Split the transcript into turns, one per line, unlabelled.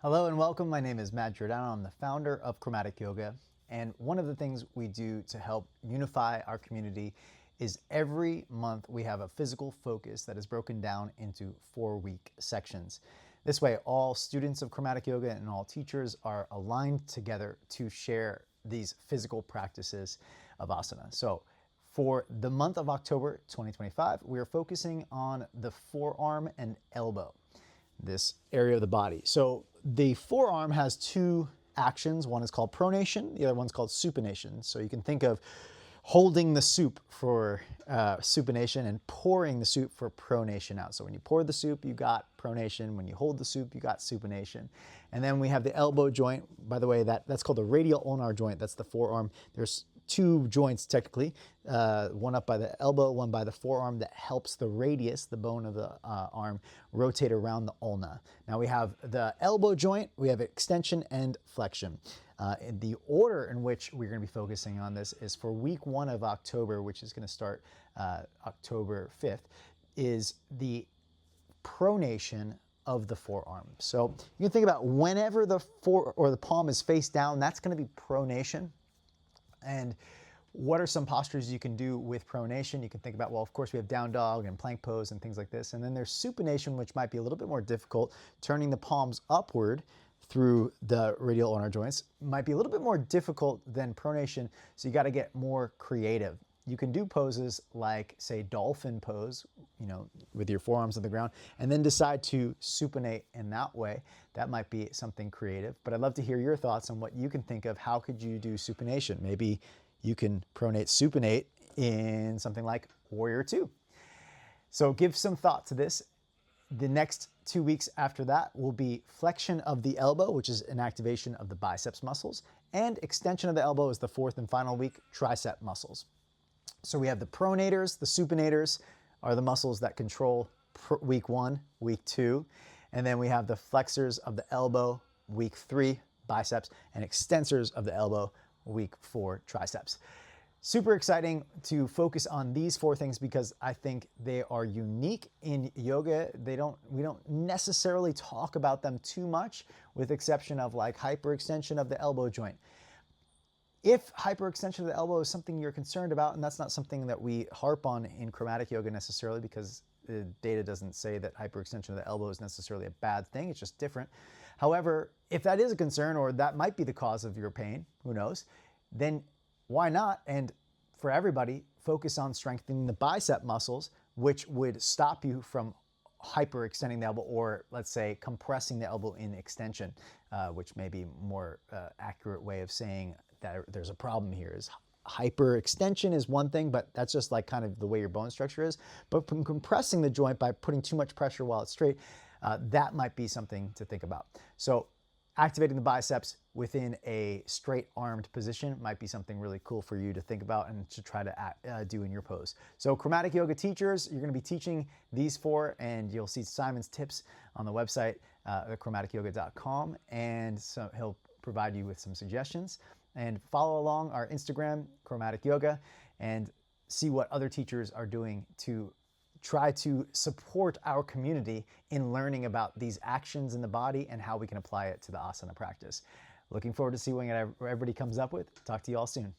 Hello and welcome. My name is Matt Giordano. I'm the founder of Chromatic Yoga. And one of the things we do to help unify our community is every month we have a physical focus that is broken down into 4-week sections. This way, all students of Chromatic Yoga and all teachers are aligned together to share these physical practices of asana. So for the month of October 2025, we are focusing on the forearm and elbow, this area of the body. So the forearm has two actions. One is called pronation, the other one's called supination. So you can think of holding the soup for supination and pouring the soup for pronation out. So when you pour the soup, you got pronation. When you hold the soup, you got supination. And then we have the elbow joint. By the way, that's called the radial ulnar joint. That's the forearm. There's two joints technically, one up by the elbow, one by the forearm, that helps the radius, the bone of the arm, rotate around the ulna. Now we have the elbow joint, we have extension and flexion. In the order in which we're going to be focusing on this is for week 1 of October, which is going to start October 5th, is the pronation of the forearm. So you can think about whenever the palm is face down, that's going to be pronation. And what are some postures you can do with pronation? You can think about, well, of course we have down dog and plank pose and things like this. And then there's supination, which might be a little bit more difficult. Turning the palms upward through the radial ulnar joints might be a little bit more difficult than pronation. So you got to get more creative. You can do poses like, say, dolphin pose, with your forearms on the ground, and then decide to supinate in that way. That might be something creative, but I'd love to hear your thoughts on what you can think of. How could you do supination? Maybe you can pronate, supinate in something like Warrior 2. So give some thought to this. The next 2 weeks after that will be flexion of the elbow, which is an activation of the biceps muscles, and extension of the elbow is the 4th and final week, tricep muscles. So we have the pronators, the supinators are the muscles that control week 1, week 2. And then we have the flexors of the elbow, week 3, biceps, and extensors of the elbow, week 4, triceps. Super exciting to focus on these 4 things because I think they are unique in yoga. We don't necessarily talk about them too much, with exception of like hyperextension of the elbow joint. If hyperextension of the elbow is something you're concerned about, and that's not something that we harp on in Chromatic Yoga necessarily, because the data doesn't say that hyperextension of the elbow is necessarily a bad thing, it's just different. However, if that is a concern, or that might be the cause of your pain, who knows, then why not? And for everybody, focus on strengthening the bicep muscles, which would stop you from hyperextending the elbow, or let's say compressing the elbow in extension, which may be a more accurate way of saying that there's a problem here. Is hyperextension is one thing, but that's just like kind of the way your bone structure is. But from compressing the joint by putting too much pressure while it's straight, that might be something to think about. So activating the biceps within a straight armed position might be something really cool for you to think about and to try to do in your pose. So Chromatic Yoga teachers, you're going to be teaching these 4, and you'll see Simon's tips on the website, chromaticyoga.com, and so he'll provide you with some suggestions. And follow along our Instagram, Chromatic Yoga, and see what other teachers are doing to try to support our community in learning about these actions in the body and how we can apply it to the asana practice. Looking forward to seeing what everybody comes up with. Talk to you all soon.